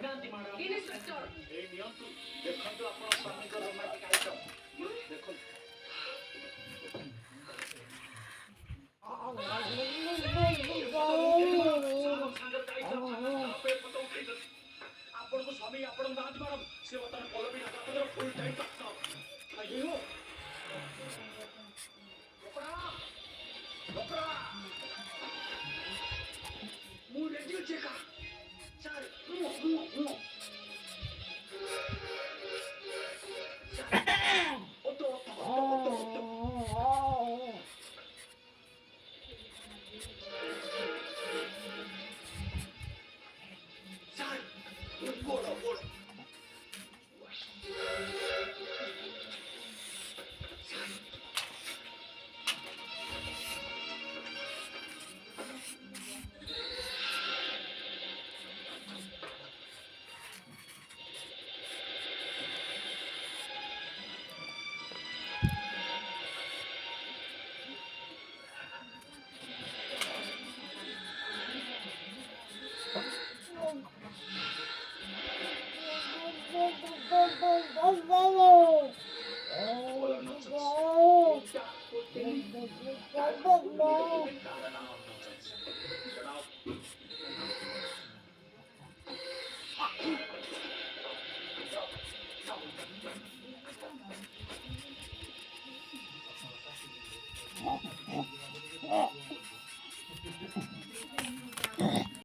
inspector ଏଇ ନିଅନ୍ତୁ ଦେଖନ୍ତୁ ଆପଣ ସ୍ୱାମୀଙ୍କ ରୋମାଣ୍ଟିକ ଆଇଟମ ଦେଖନ୍ତୁ ଆପଣଙ୍କ ସ୍ୱାମୀ ଆପଣ ନାହାନ୍ତି ମ୍ୟାଡ଼ାମ ସେ ବର୍ତ୍ତମାନ ପଲବି ଡାକ୍ତର ଫୁଲ ଟାଇମ୍ ଆଇଓ ମୁଁ ରେଡି ଅଛି ଏକା ସାର୍ ମୁଁ